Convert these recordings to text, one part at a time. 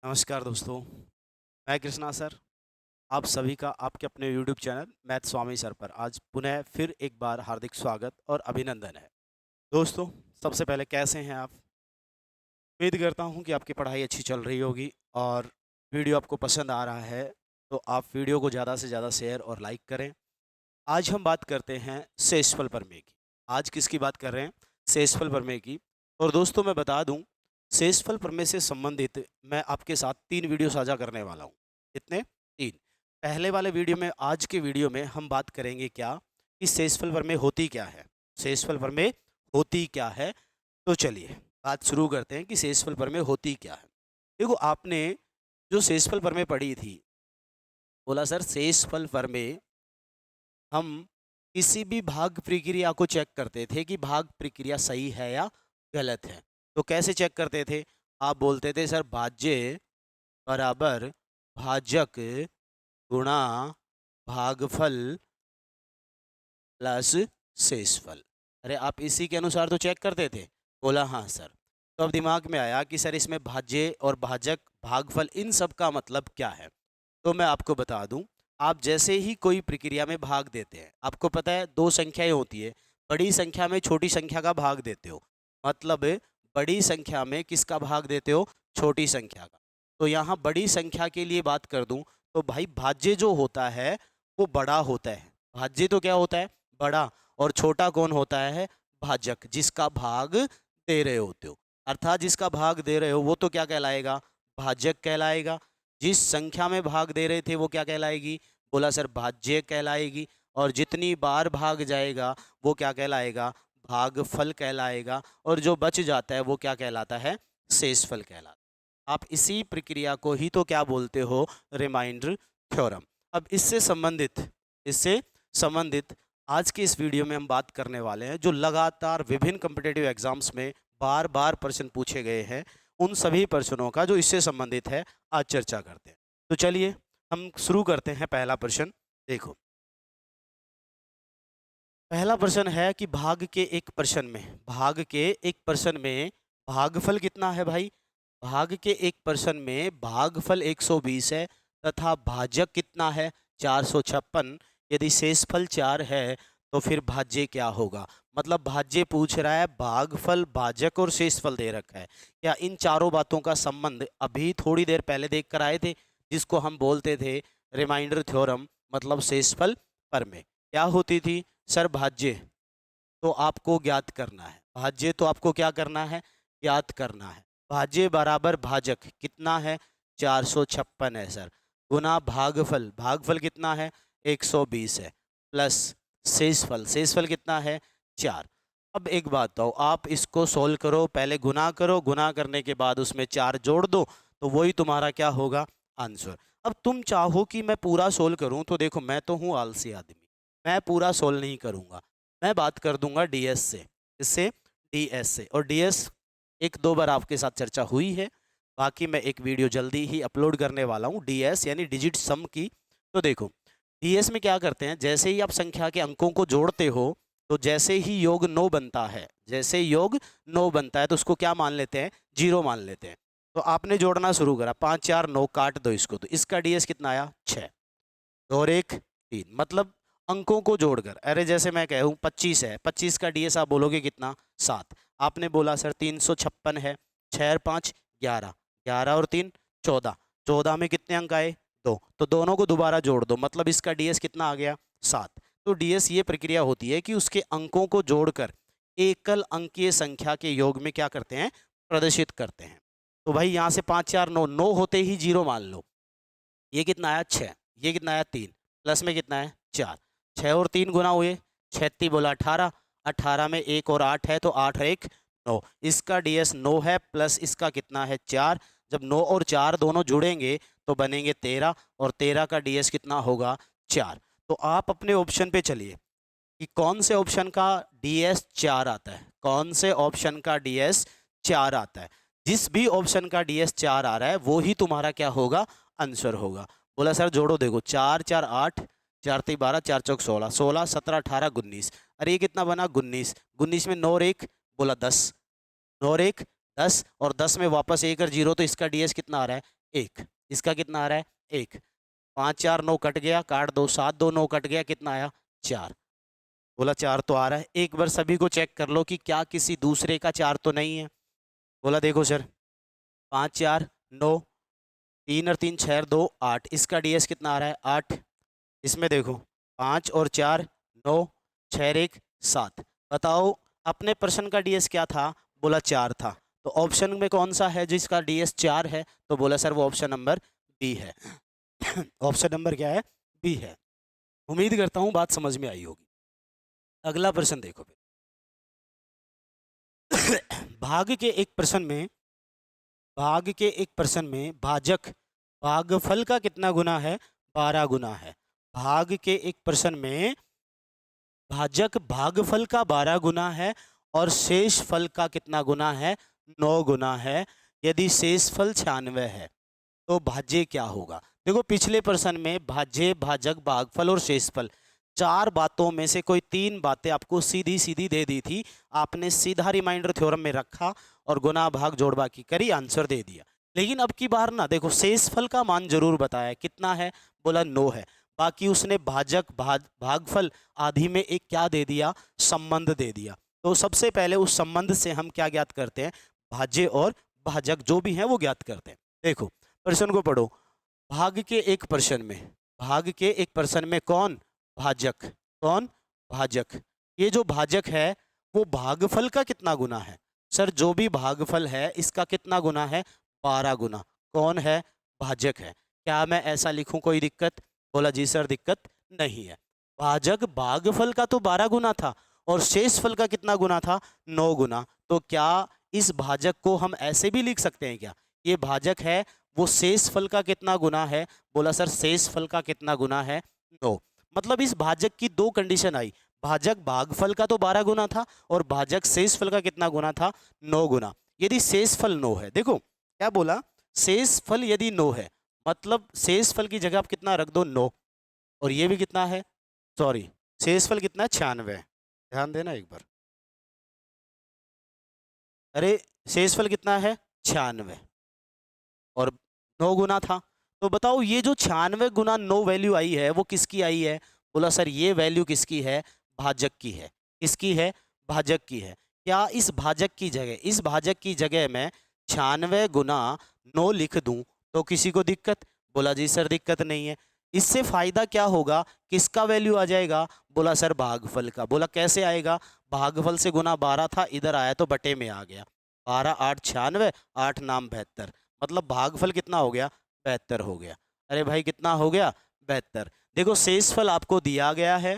नमस्कार दोस्तों, मैं कृष्णा सर, आप सभी का आपके अपने यूट्यूब चैनल मैथ स्वामी सर पर आज पुनः फिर एक बार हार्दिक स्वागत और अभिनंदन है। दोस्तों, सबसे पहले कैसे हैं आप? उम्मीद करता हूं कि आपकी पढ़ाई अच्छी चल रही होगी और वीडियो आपको पसंद आ रहा है, तो आप वीडियो को ज़्यादा से ज़्यादा शेयर और लाइक करें। आज हम बात करते हैं शेषफल प्रमेय की। आज किसकी बात कर रहे हैं? शेषफल प्रमेय की। और दोस्तों मैं बता दूं, शेषफल प्रमेय से संबंधित मैं आपके साथ 3 वीडियो साझा करने वाला हूं। कितने? 3। पहले वाले वीडियो में, आज के वीडियो में हम बात करेंगे क्या कि शेषफल प्रमेय होती क्या है? शेषफल प्रमेय होती क्या है? तो चलिए बात शुरू करते हैं कि शेषफल प्रमेय होती क्या है। देखो, आपने जो शेषफल प्रमेय पढ़ी थी, बोला सर शेषफल प्रमेय हम किसी भी भाग प्रक्रिया को चेक करते थे कि भाग प्रक्रिया सही है या गलत है। तो कैसे चेक करते थे? आप बोलते थे सर भाज्य बराबर भाजक गुणा भागफल प्लस शेषफल। अरे आप इसी के अनुसार तो चेक करते थे। बोला हाँ सर। तो अब दिमाग में आया कि सर इसमें भाज्य और भाजक भागफल इन सब का मतलब क्या है। तो मैं आपको बता दूं, आप जैसे ही कोई प्रक्रिया में भाग देते हैं, आपको पता है दो संख्याएं होती है, बड़ी संख्या में छोटी संख्या का भाग देते हो, मतलब बड़ी संख्या में किसका भाग देते हो? छोटी संख्या का। तो यहाँ बड़ी संख्या के लिए बात कर दूं तो भाई भाज्य जो होता है वो बड़ा होता है। भाज्य तो क्या होता है? बड़ा। और छोटा कौन होता है? भाजक, जिसका भाग दे रहे होते हो। अर्थात जिसका भाग दे रहे हो वो तो क्या कहलाएगा? भाजक कहलाएगा। जिस संख्या में भाग दे रहे थे वो क्या कहलाएगी? बोला सर भाज्य कहलाएगी। और जितनी बार भाग जाएगा वो क्या कहलाएगा? भागफल कहलाएगा। और जो बच जाता है वो क्या कहलाता है? शेषफल कहलाता है। आप इसी प्रक्रिया को ही तो क्या बोलते हो? Remainder theorem. अब इससे संबंधित आज के इस वीडियो में हम बात करने वाले हैं जो लगातार विभिन्न कॉम्पिटिटिव एग्जाम्स में बार बार प्रश्न पूछे गए हैं, उन सभी प्रश्नों का जो इससे संबंधित है आज चर्चा करते हैं। तो चलिए हम शुरू करते हैं। पहला प्रश्न देखो, पहला प्रश्न है कि भाग के एक प्रश्न में भागफल कितना है भाई? भाग के एक प्रश्न में भागफल 120 है तथा भाजक कितना है? 456। यदि शेषफल 4 है तो फिर भाज्य क्या होगा? मतलब भाज्य पूछ रहा है, भागफल, भाजक और शेषफल दे रखा है। क्या इन चारों बातों का संबंध अभी थोड़ी देर पहले देख कर आए थे, जिसको हम बोलते थे रिमाइंडर थ्योरम, मतलब शेषफल प्रमेय। क्या होती थी? सर भाज्य तो आपको ज्ञात करना है। भाज्य तो आपको क्या करना है? ज्ञात करना है। भाज्य बराबर भाजक कितना है? 456 है सर। गुना भागफल, भागफल कितना है? 120 है। प्लस शेषफल कितना है? 4। अब एक बात बताओ, आप इसको सोल्व करो, पहले गुना करो, गुना करने के बाद उसमें 4 जोड़ दो, तो वही तुम्हारा क्या होगा? आंसर। अब तुम चाहो कि मैं पूरा सोल्व करूं, तो देखो मैं तो हूं आलसी आदमी, मैं पूरा सोल्व नहीं करूंगा। मैं बात कर दूंगा डीएस से। इससे डीएस से, और डीएस एक दो बार आपके साथ चर्चा हुई है। बाकी मैं एक वीडियो जल्दी ही अपलोड करने वाला हूँ डीएस यानी डिजिट सम की। तो देखो डीएस में क्या करते हैं, जैसे ही आप संख्या के अंकों को जोड़ते हो, तो जैसे ही योग 9 बनता है, जैसे योग 9 बनता है तो उसको क्या मान लेते हैं? 0 मान लेते हैं। तो आपने जोड़ना शुरू करा, 5 4 9, काट दो इसको, तो इसका डीएस कितना आया? 6 और 1 3। मतलब अंकों को जोड़कर, अरे जैसे मैं कहूँ 25 है, 25 का डीएस आप बोलोगे कितना? 7। आपने बोला सर 356 है, 6 और 5 11, 11 और 3 14, 14 में कितने अंक आए? 2। तो दोनों को दोबारा जोड़ दो, मतलब इसका डीएस कितना आ गया? 7। तो डीएस ये प्रक्रिया होती है कि उसके अंकों को जोड़कर एकल अंकीय संख्या के योग में क्या करते हैं? प्रदर्शित करते हैं। तो भाई यहाँ से 5 4 9, 9 होते ही 0 मान लो। ये कितना आया? 6। ये कितना आया? 3। प्लस में कितना है? 4। 6 और 3 गुना हुए, 36 बोला 18, 18 में 1 और 8 है तो 8 और 1 9। इसका डीएस 9 है, प्लस इसका कितना है? 4। जब 9 और 4 दोनों जुड़ेंगे तो बनेंगे 13, और 13 का डीएस कितना होगा? 4। तो आप अपने ऑप्शन पे चलिए कि कौन से ऑप्शन का डीएस 4 आता है, कौन से ऑप्शन का डीएस 4 आता है। जिस भी ऑप्शन का डीएस 4 आ रहा है वो ही तुम्हारा क्या होगा? आंसर होगा। बोला सर जोड़ो, देखो 4 4 8, 4 3 12, 4 चौक 16, 16 17 18 19। अरे ये कितना बना? 19। 19 में 9 और 1 बोला 10, 9 और 1 10, और 10 में वापस 1 और 0, तो इसका डीएस कितना आ रहा है? 1। इसका कितना आ रहा है 1। 5 4 9 कट गया, काट दो, 7 2 9 कट गया, कितना आया 4। बोला 4 तो आ रहा है। एक बार सभी को चेक कर लो कि क्या किसी दूसरे का 4 तो नहीं है। बोला देखो सर, 5 4 9, 3 और 3 6 और 2 8, इसका डीएस कितना आ रहा है 8। इसमें देखो 5 और 4 9, 6 और 1 7। बताओ अपने प्रश्न का डीएस क्या था? बोला 4 था। तो ऑप्शन में कौन सा है जिसका डीएस 4 है? तो बोला सर वो ऑप्शन नंबर बी है। ऑप्शन नंबर क्या है? बी है। उम्मीद करता हूँ बात समझ में आई होगी। अगला प्रश्न देखो फिर। भाग के एक प्रश्न में भाग के एक प्रश्न में भाजक भागफल का कितना गुना है? 12 गुना है। भाग के एक प्रश्न में भाजक भागफल का 12 गुना है और शेष फल का कितना गुना है? 9 गुना है। यदि शेष फल 96 है तो भाज्य क्या होगा? देखो पिछले प्रश्न में भाज्य, भाजक, भागफल और शेषफल, 4 बातों में से कोई 3 बातें आपको सीधी सीधी दे दी थी। आपने सीधा रिमाइंडर थ्योरम में रखा और गुना भाग जोड़ बाकी करी, आंसर दे दिया। लेकिन अब की बार ना देखो, शेषफल का मान जरूर बताया, कितना है? बोला 9 है। बाकी उसने भाजक, भागफल आदि में एक क्या दे दिया? संबंध दे दिया। तो सबसे पहले उस संबंध से हम क्या ज्ञात करते हैं? भाज्य और भाजक जो भी है वो ज्ञात करते हैं। देखो प्रश्न को पढ़ो। भाग के एक प्रश्न में, भाग के एक प्रश्न में कौन? भाजक। कौन? भाजक। ये जो भाजक है वो भागफल का कितना गुना है? सर जो भी भागफल है इसका कितना गुना है? 12 गुना। कौन है? भाजक है। क्या मैं ऐसा लिखूं कोई दिक्कत? बोला जी सर दिक्कत नहीं है। भाजक भागफल का तो 12 गुना था और शेषफल का कितना गुना था? 9 गुना। तो क्या इस भाजक को हम ऐसे भी लिख सकते हैं क्या? ये भाजक है, वो शेषफल का कितना गुना है? बोला सर शेषफल का कितना गुना है? 9। मतलब इस भाजक की दो कंडीशन आई। भाजक भागफल का तो 12 गुना था और भाजक शेषफल का कितना गुना था? 9 गुना। यदि शेषफल 9 है, देखो क्या बोला, शेषफल यदि 9 है मतलब शेषफल की जगह आप कितना रख दो? 9। और ये भी कितना है? सॉरी, शेषफल कितना है? 96। ध्यान देना एक बार। अरे शेषफल कितना है? 96 और 9 गुना था। तो बताओ ये जो 96 गुना 9 वैल्यू आई है वो किसकी आई है? बोला सर ये वैल्यू किसकी है? भाजक की है। किसकी है? भाजक की है। क्या इस भाजक की जगह, इस भाजक की जगह मैं 96 गुना 9 लिख दूं तो किसी को दिक्कत? बोला जी सर दिक्कत नहीं है। इससे फायदा क्या होगा? किसका वैल्यू आ जाएगा? बोला सर भागफल का। बोला कैसे आएगा? भागफल से गुना 12 था, इधर आया तो बटे में आ गया। 12 8 96, 8 नाम 72, मतलब भागफल कितना हो गया? 72 हो गया। अरे भाई कितना हो गया? 72। देखो शेषफल आपको दिया गया है,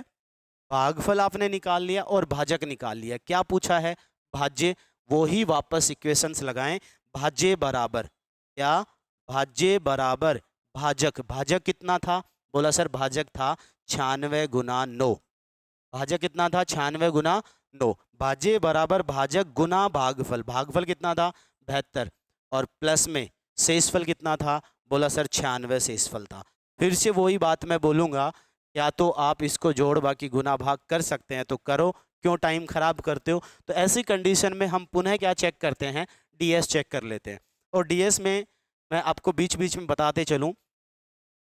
भागफल आपने निकाल लिया और भाजक निकाल लिया। क्या पूछा है? भाज्य। वो ही वापस इक्वेशंस लगाएं। भाज्य बराबर क्या? भाज्य बराबर भाजक। भाजक कितना था? बोला सर भाजक था 96 गुना 9। भाजक कितना था? 96 गुना 9। भाज्य बराबर भाजक गुना भागफल। भागफल कितना था? 72। और प्लस में शेषफल कितना था? बोला सर 96 शेषफल था। फिर से वही बात मैं बोलूँगा, या तो आप इसको जोड़ बाकी गुना भाग कर सकते हैं तो करो, क्यों टाइम खराब करते हो? तो ऐसी कंडीशन में हम पुनः क्या चेक करते हैं? डीएस चेक कर लेते हैं। और डीएस में मैं आपको बीच बीच में बताते चलूँ,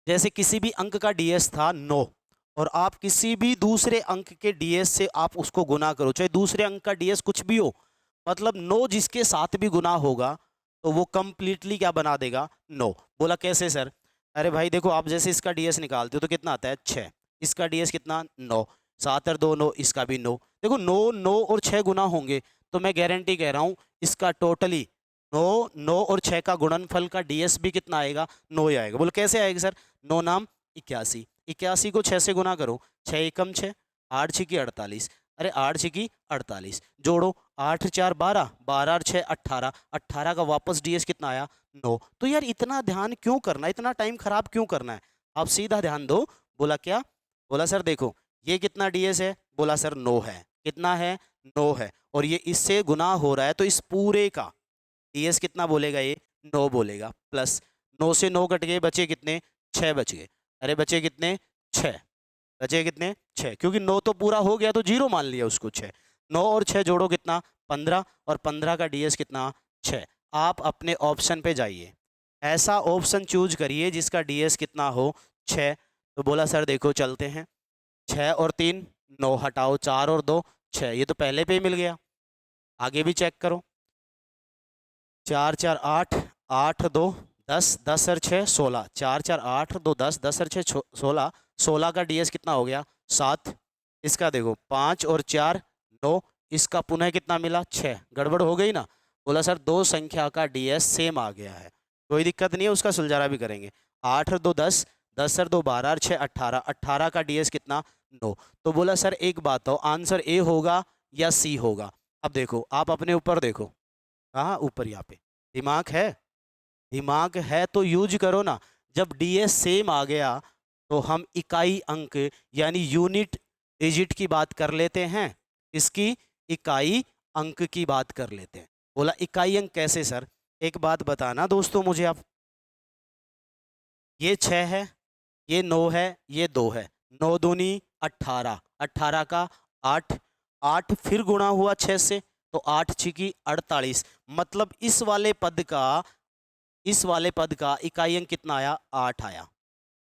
जैसे किसी भी अंक का डीएस था 9 और आप किसी भी दूसरे अंक के डीएस से आप उसको गुना करो, चाहे दूसरे अंक का डीएस कुछ भी हो, मतलब 9 जिसके साथ भी गुना होगा तो वो कंप्लीटली क्या बना देगा? 9। बोला कैसे सर? अरे भाई देखो, आप जैसे इसका डीएस निकालते हो तो कितना आता है? 6। इसका डीएस कितना? 9। 7 और 2 9, इसका भी 9। देखो 9 9 और 6 गुना होंगे तो मैं गारंटी कह रहा हूँ इसका टोटली 9 9 और 6 का गुणनफल का डीएस भी कितना आएगा? 9 ही आएगा। बोल कैसे आएगा सर? 9 नाम 81। 81 को 6 से गुना करो, 6 एकम 6, 8 6 की 48। अरे 8 6 की 48, जोड़ो 8 4 12, 12 और 6 18, 18 का वापस डीएस कितना आया? 9। तो यार इतना ध्यान क्यों करना, इतना टाइम खराब क्यों करना है? आप सीधा ध्यान दो। बोला क्या? बोला सर देखो ये कितना डीएस है? बोला सर 9 है। कितना है? 9 है। और ये इससे गुना हो रहा है तो इस पूरे का डीएस कितना बोलेगा? ये 9 बोलेगा। प्लस 9 से 9 कट गए, बचे कितने? 6 बच गए। अरे बचे कितने? 6। बचे कितने? 6, क्योंकि 9 तो पूरा हो गया तो जीरो मान लिया उसको। 6 9 और 6 जोड़ो कितना? 15, और 15 का डीएस कितना? 6। आप अपने ऑप्शन पे जाइए, ऐसा ऑप्शन चूज करिए जिसका डीएस कितना हो 6। तो बोला सर देखो चलते हैं, 6 और 3 9, हटाओ 4 और 2 6, ये तो पहले पे ही मिल गया। आगे भी चेक करो, 4 4 8, 8 2 10, 10 और 6 16, 4 4 8 2 10, 10 और 6 16, 16 का डीएस कितना हो गया 7। इसका देखो 5 और 4 9, इसका पुनः कितना मिला 6, गड़बड़ हो गई ना। बोला सर दो संख्या का डीएस सेम आ गया है, कोई दिक्कत नहीं है, उसका सुलझाना भी करेंगे। 8 और 2 10, 10 और 2 12 और 6 18, 18 का डीएस कितना 9। तो बोला सर एक बात हो, आंसर ए होगा या सी होगा। अब देखो आप अपने ऊपर देखो, कहाँ ऊपर, यहाँ पे दिमाग है, दिमाग है तो यूज करो ना। जब डीएस सेम आ गया तो हम इकाई अंक यानी यूनिट डिजिट की बात कर लेते हैं, इसकी इकाई अंक की बात कर लेते हैं। बोला इकाई अंक कैसे सर, एक बात बताना दोस्तों मुझे आप, ये 6 है, ये 9 है, ये 2 है, 9 दूनी 18, 18 का 8, 8 फिर गुणा हुआ 6 से तो 8 छिकी 48, मतलब इस वाले पद का इकाई अंक कितना आया 8 आया।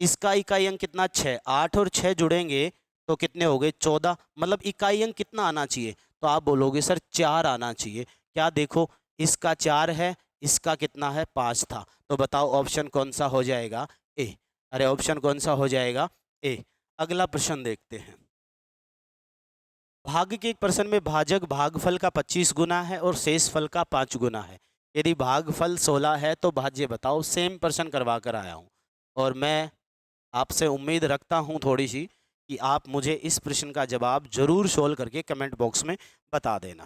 इसका इकाई अंक कितना 6, 8 और 6 जुड़ेंगे तो कितने हो गए 14, मतलब इकाई अंक कितना आना चाहिए, तो आप बोलोगे सर 4 आना चाहिए। क्या देखो, इसका 4 है, इसका कितना है 5 था, तो बताओ ऑप्शन कौन सा हो जाएगा ए। अरे ऑप्शन कौन सा हो जाएगा ए। अगला प्रश्न देखते हैं। भाग के एक प्रश्न में भाजक भागफल का 25 गुना है और शेष फल का 5 गुना है। यदि भागफल 16 है तो भाज्य बताओ। सेम प्रश्न करवा कर आया हूँ और मैं आपसे उम्मीद रखता हूँ थोड़ी सी कि आप मुझे इस प्रश्न का जवाब जरूर सोल्व करके कमेंट बॉक्स में बता देना,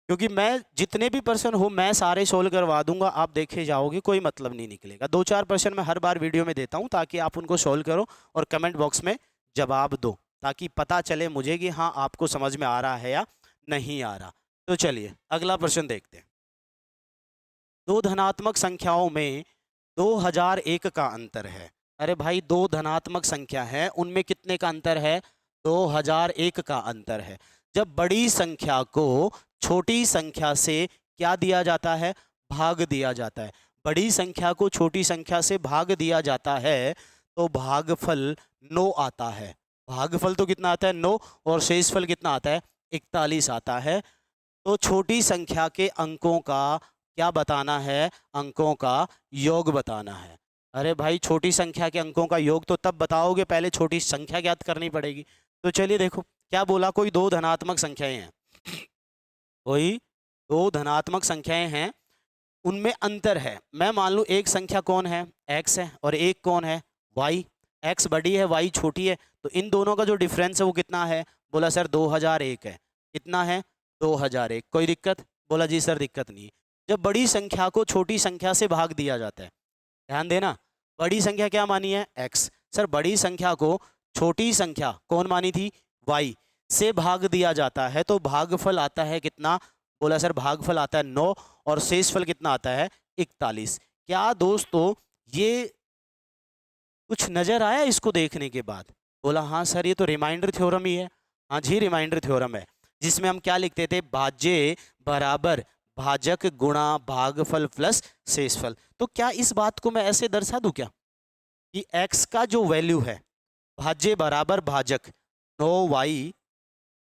क्योंकि मैं जितने भी प्रश्न हो मैं सारे सोल्व करवा दूंगा, आप देखे जाओगे कोई मतलब नहीं निकलेगा। 2-4 प्रश्न मैं हर बार वीडियो में देता हूँ ताकि आप उनको सोल्व करो और कमेंट बॉक्स में जवाब दो, ताकि पता चले मुझे कि हाँ आपको समझ में आ रहा है या नहीं आ रहा। तो चलिए अगला प्रश्न देखते हैं। दो धनात्मक संख्याओं में 2001 का अंतर है। अरे भाई दो धनात्मक संख्या है, उनमें कितने का अंतर है 2001 का अंतर है। जब बड़ी संख्या को छोटी संख्या से क्या दिया जाता है, भाग दिया जाता है। बड़ी संख्या को छोटी संख्या से भाग दिया जाता है तो भागफल 9 आता है। भागफल तो कितना आता है 9, और शेषफल कितना आता है 41 आता है। तो छोटी संख्या के अंकों का क्या बताना है, अंकों का योग बताना है। अरे भाई छोटी संख्या के अंकों का योग तो तब बताओगे, पहले छोटी संख्या ज्ञात करनी पड़ेगी। तो चलिए देखो क्या बोला, कोई दो धनात्मक संख्याएं हैं, कोई दो धनात्मक संख्याएं हैं, उनमें अंतर है। मैं मान लूँ एक संख्या कौन है x है और एक कौन है y। x बड़ी है y छोटी है, तो इन दोनों का जो डिफरेंस है वो कितना है। बोला सर 2001 है। कितना है 2001। कोई दिक्कत, बोला जी सर दिक्कत नहीं। जब बड़ी संख्या को छोटी संख्या से भाग दिया जाता है, ध्यान देना, बड़ी संख्या क्या मानी है x, सर बड़ी संख्या को छोटी संख्या कौन मानी थी y से भाग दिया जाता है तो भागफल आता है कितना। बोला सर भागफल आता है 9 और शेषफल कितना आता है 41। क्या दोस्तों ये कुछ नजर आया इसको देखने के बाद। बोला हाँ सर ये तो रिमाइंडर थ्योरम ही है। हाँ जी रिमाइंडर थ्योरम है, जिसमें हम क्या लिखते थे, भाज्य बराबर भाजक गुणा भागफल प्लस शेषफल। तो क्या इस बात को मैं ऐसे दर्शा दूं क्या कि x का जो वैल्यू है भाज्य बराबर भाजक 9y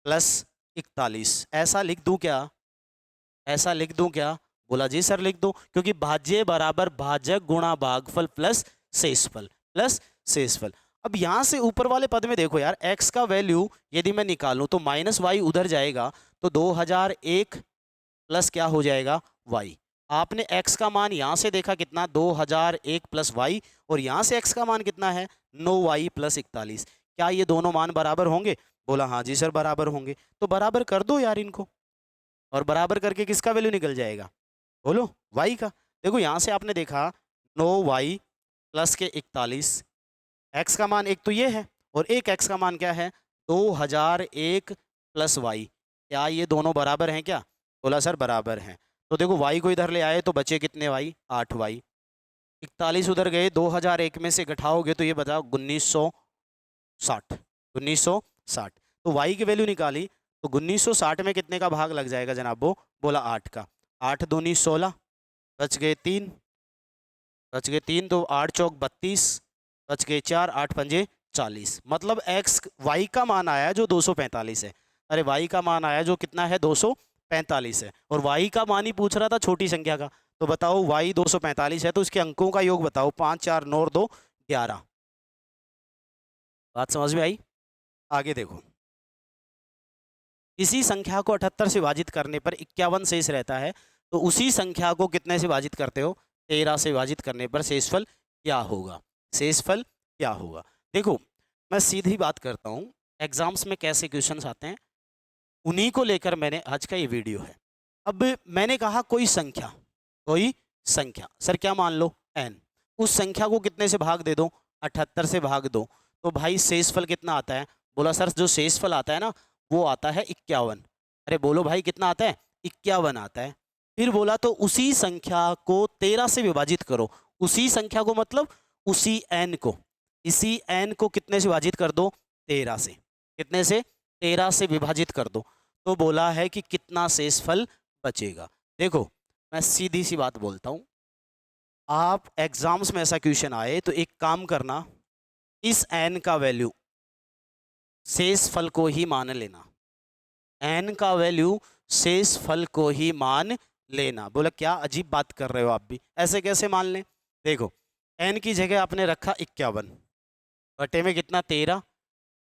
प्लस 41, ऐसा लिख दूं क्या, ऐसा लिख दूं क्या। बोला जी सर लिख दो, क्योंकि भाज्य बराबर भाजक गुणा भागफल प्लस शेषफल, प्लस शेषफल। अब यहां से ऊपर वाले पद में देखो यार, x का वैल्यू यदि मैं निकालूं तो माइनस वाई उधर जाएगा तो 2001 प्लस क्या हो जाएगा y। आपने x का मान यहां से देखा कितना 2001 प्लस y, और यहां से x का मान कितना है 9y प्लस 41। क्या ये दोनों मान बराबर होंगे। बोला हाँ जी सर बराबर होंगे। तो बराबर कर दो यार इनको, और बराबर करके किसका वैल्यू निकल जाएगा, बोलो y का। देखो यहां से आपने देखा 9y प्लस के 41, x का मान एक तो ये है और एक x का मान क्या है 2001 प्लस y। क्या ये दोनों बराबर हैं क्या। बोला सर बराबर हैं। तो देखो y को इधर ले आए तो बचे कितने y 8y, 41 उधर गए, 2001 में से घटाओगे तो ये बताओ 1960, 1960। तो y की वैल्यू निकाली तो 1960 में कितने का भाग लग जाएगा जनाब, वो बोला 8 का। 8 दूनी 16, बच गए 3, बच गए 3, तो 8 चौक 32, बच गए 4, 8 पंजे 40। मतलब एक्स वाई का मान आया जो 245 है। अरे वाई का मान आया जो कितना है 245 है, और वाई का मान ही पूछ रहा था छोटी संख्या का। तो बताओ वाई 245 है तो इसके अंकों का योग बताओ। 5 4 9 और 2 11। बात समझ में आई? आगे देखो, इसी संख्या को 78 से विभाजित करने पर 51 शेष रहता है, तो उसी संख्या को कितने से विभाजित करते हो? 13 से विभाजित करने पर शेषफल क्या होगा? शेषफल क्या होगा? देखो, मैं सीधी बात करता हूँ, एग्जाम्स में कैसे क्वेश्चंस आते हैं उन्हीं को लेकर मैंने आज का ये वीडियो है। अब मैंने कहा कोई संख्या, कोई संख्या, सर क्या मान लो n, उस संख्या को कितने से भाग दे दो? 78 से भाग दो, तो भाई शेषफल कितना आता है? बोला सर जो शेषफल आता है ना वो आता है 51। अरे बोलो भाई कितना आता है? 51 आता है। फिर बोला तो उसी संख्या को 13 से विभाजित करो। उसी संख्या को मतलब उसी n को, इसी n को कितने से विभाजित कर दो? 13 से। कितने से? 13 से विभाजित कर दो। तो बोला है कि कितना शेषफल बचेगा। देखो मैं सीधी सी बात बोलता हूं, आप एग्जाम्स में ऐसा क्वेश्चन आए तो एक काम करना, इस n का वैल्यू शेषफल को ही मान लेना। n का वैल्यू शेषफल को ही मान लेना। बोला क्या अजीब बात कर रहे हो आप भी, ऐसे कैसे मान लें? देखो n की जगह आपने रखा 51, बटे में कितना 13,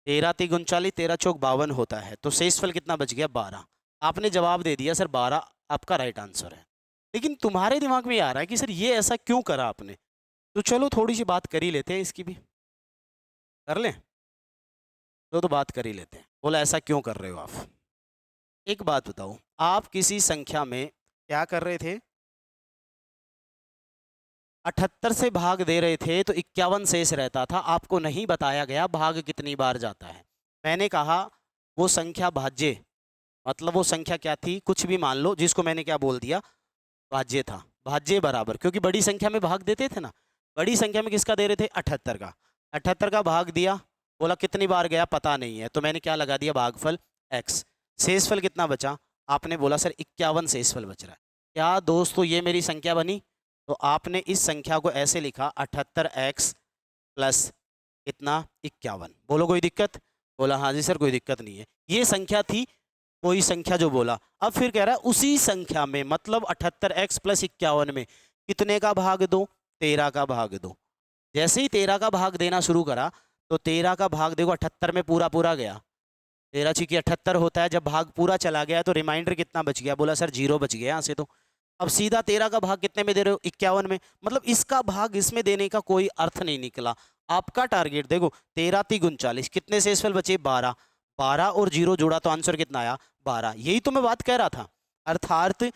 13 3 39, 13 चौक 52 होता है, तो शेषफल कितना बच गया? 12। आपने जवाब दे दिया सर 12 आपका राइट आंसर है। लेकिन तुम्हारे दिमाग में ये आ रहा है कि सर ये ऐसा क्यों करा आपने, तो चलो थोड़ी सी बात कर ही लेते हैं, इसकी भी कर लें। तो बात कर ही लेते हैं। बोला ऐसा क्यों कर रहे हो आप? एक बात बताओ, आप किसी संख्या में क्या कर रहे थे? 78 से भाग दे रहे थे तो 51 शेष रहता था। आपको नहीं बताया गया भाग कितनी बार जाता है। मैंने कहा वो संख्या भाज्य, मतलब वो संख्या क्या थी? कुछ भी मान लो, जिसको मैंने क्या बोल दिया? भाज्य था। भाज्य बराबर, क्योंकि बड़ी संख्या में भाग देते थे ना, बड़ी संख्या में किसका दे रहे थे? 78 का। 78 का भाग दिया, बोला कितनी बार गया पता नहीं है, तो मैंने क्या लगा दिया? भागफल x। शेषफल कितना बचा? आपने बोला सर 51 शेषफल बच रहा है। क्या दोस्तों ये मेरी संख्या बनी? तो आपने इस संख्या को ऐसे लिखा 78x प्लस कितना? 51। बोलो कोई दिक्कत? बोला हाँ जी सर कोई दिक्कत नहीं है। ये संख्या थी, कोई संख्या जो बोला। अब फिर कह रहा है उसी संख्या में, मतलब 78x प्लस 51 में कितने का भाग दो? 13 का भाग दो। जैसे ही 13 का भाग देना शुरू करा तो 13 का भाग देखो 78 में पूरा पूरा गया। 13 छिकी 78 होता है, जब भाग पूरा चला गया तो रिमाइंडर कितना बच गया? बोला सर 0 बच गया यहाँ से। तो अब सीधा 13 का भाग कितने में दे रहे हो? 51 में। मतलब इसका भाग इसमें देने का कोई अर्थ नहीं निकला। आपका टारगेट देखो 13 3 39, कितने शेषफल बचे? 12। 12 और 0 जोड़ा तो आंसर कितना आया? 12। यही तो मैं बात कह रहा था। अर्थात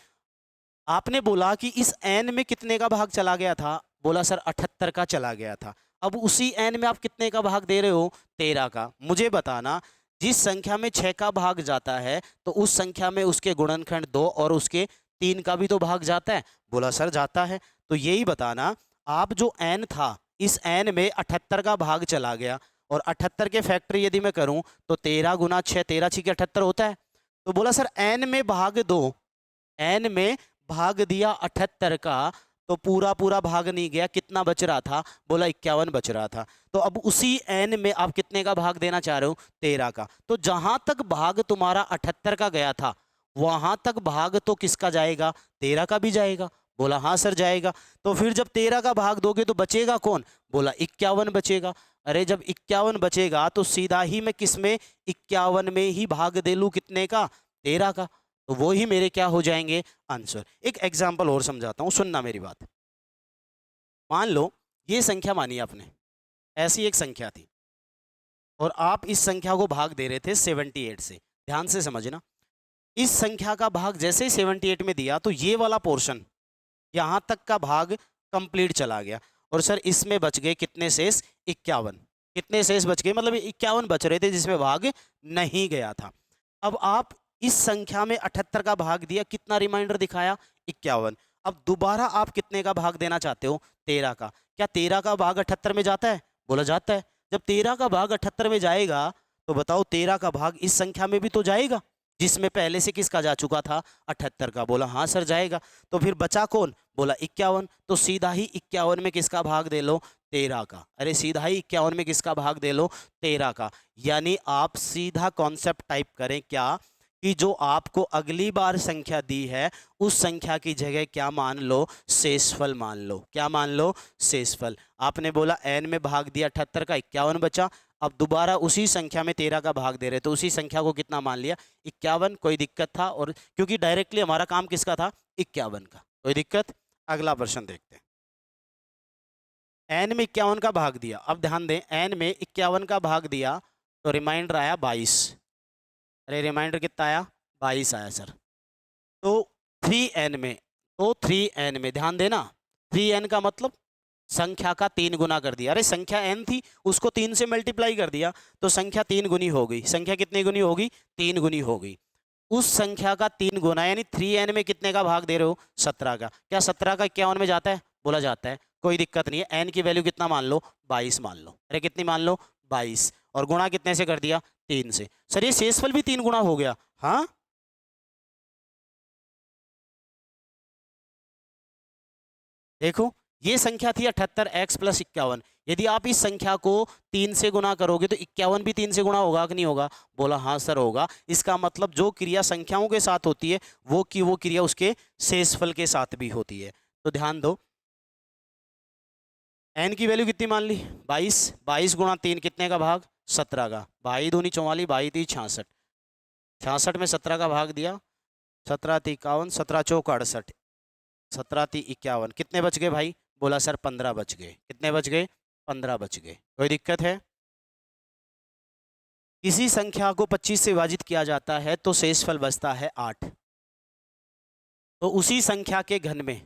आपने बोला कि इस n में कितने का भाग चला गया था? बोला सर 78 का चला गया था। अब उसी n में आप कितने का भाग दे रहे हो? 13 का। मुझे बताना, जिस संख्या में 6 का भाग जाता है तो उस संख्या में उसके गुणनखंड 2 और उसके 3 का भी तो भाग जाता है। बोला सर जाता है। तो यही बताना, आप जो n था, इस n में 78 का भाग चला गया, और 78 के फैक्टर यदि मैं करूं तो 13 गुना 6, 13 6 78 होता है। तो बोला सर n में भाग दो, n में भाग दिया 78 का, तो पूरा पूरा भाग नहीं गया। कितना बच रहा था? बोला 51 बच रहा था। तो अब उसी n में आप कितने का भाग देना चाह रहे हो? 13 का। तो जहां तक भाग तुम्हारा 78 का गया था वहां तक भाग तो किसका जाएगा? 13 का भी जाएगा। बोला हाँ सर जाएगा। तो फिर जब 13 का भाग दोगे तो बचेगा कौन? बोला 51 बचेगा। अरे जब 51 बचेगा तो सीधा ही मैं किस में? 51 में ही भाग दे लूं, कितने का? 13 का। तो वो ही मेरे क्या हो जाएंगे? आंसर। एक एग्जाम्पल और समझाता हूं, सुनना मेरी बात। मान लो ये संख्या मानी आपने, ऐसी एक संख्या थी और आप इस संख्या को भाग दे रहे थे 78 से। ध्यान से समझना, इस संख्या का भाग जैसे ही 78 में दिया तो ये वाला पोर्शन यहां तक का भाग कंप्लीट चला गया, और सर इसमें बच गए कितने शेष? 51। कितने शेष बच गए? मतलब 51 बच रहे थे जिसमें भाग नहीं गया था। अब आप इस संख्या में 78 का भाग दिया, कितना रिमाइंडर दिखाया? 51। अब दोबारा आप कितने का भाग देना चाहते हो? 13 का। क्या 13 का भाग 78 में जाता है? बोला जाता है। जब 13 का भाग 78 में जाएगा तो बताओ 13 का भाग इस संख्या में भी तो जाएगा, जिसमें पहले से किसका जा चुका था? 78 का। बोला हाँ सर जाएगा। तो फिर बचा कौन? बोला 51, तो सीधा ही 51 में किसका भाग दे लो, 13 का। अरे सीधा ही 51 में किसका भाग दे लो, 13 का। यानी आप सीधा कॉन्सेप्ट टाइप करें क्या, कि जो आपको अगली बार संख्या दी है उस संख्या की जगह क्या मान लो, शेषफल मान लो। क्या मान लो, शेषफल। आपने बोला n में भाग दिया 78 का, 51 बचा। अब दोबारा उसी संख्या में 13 का भाग दे रहे, तो उसी संख्या को कितना मान लिया, 51। कोई दिक्कत था? और क्योंकि डायरेक्टली हमारा काम किसका था, 51 का। कोई दिक्कत? अगला प्रश्न देखते हैं। n में 51 का भाग दिया। अब ध्यान दें, n में 51 का भाग दिया तो रिमाइंडर आया 22। अरे रिमाइंडर कितना आया, 22 आया सर। तो 3n में, तो 3n में ध्यान देना, 3n का मतलब संख्या का 3 गुना कर दिया। अरे संख्या n थी, उसको 3 से मल्टीप्लाई कर दिया तो संख्या 3 गुनी हो गई। संख्या कितनी गुनी होगी, 3 गुनी हो गई। उस संख्या का 3 गुना, यानी 3n में कितने का भाग दे रहे हो, 17 का। क्या 17 का 51 में जाता है, बोला जाता है। कोई दिक्कत नहीं है, n की वैल्यू कितना मान लो, 22 मान लो। अरे कितनी मान लो, 22। और गुणा कितने से कर दिया, 3 से। सर ये शेषफल भी 3 गुना हो गया। हाँ, देखो ये संख्या थी 78x प्लस 51। यदि आप इस संख्या को 3 से गुना करोगे तो 51 भी 3 से गुना होगा कि नहीं होगा, बोला हाँ सर होगा। इसका मतलब जो क्रिया संख्याओं के साथ होती है वो क्रिया उसके शेषफल के साथ भी होती है। तो ध्यान दो, n की वैल्यू कितनी मान ली, 22। 22 गुणा 3 कितने का भाग, 17 का। 22 दूनी 44, 22 ती 66। 66 में 17 का भाग दिया, 17 ती 51, 17 चौक 68, 17 ती 51। कितने बच गए भाई, बोला सर 15 बच गए। कितने बच गए, 15 बच गए। कोई दिक्कत है? किसी संख्या को 25 से विभाजित किया जाता है तो शेषफल बचता है 8। तो उसी संख्या के घन में,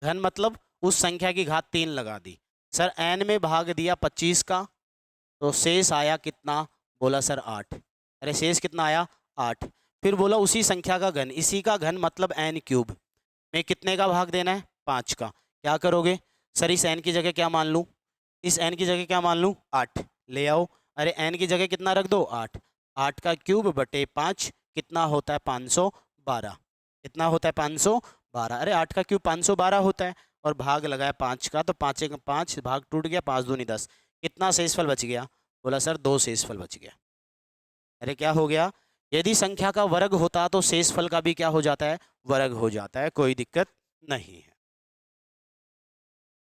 घन मतलब उस संख्या की घात 3 लगा दी। सर n में भाग दिया 25 का, तो शेष आया कितना, बोला सर 8। अरे शेष कितना आया, 8। फिर बोला उसी संख्या का घन, इसी का घन मतलब n क्यूब में कितने का भाग देना है, 5 का। क्या करोगे सर, इस n की जगह क्या मान लूँ, इस n की जगह क्या मान लूँ, 8 ले आओ। अरे n की जगह कितना रख दो, 8। 8 का क्यूब बटे 5 कितना होता है, 512। कितना होता है, 512। अरे 8 का क्यूब 512 होता है, और भाग लगाया 5 का, तो 5 एक 5, भाग टूट गया, 5 दूनी 10। कितना शेषफल बच गया, बोला सर 2 शेषफल बच गया। अरे क्या हो गया, यदि संख्या का वर्ग होता तो शेषफल का भी क्या हो जाता है, वर्ग हो जाता है। कोई दिक्कत नहीं है।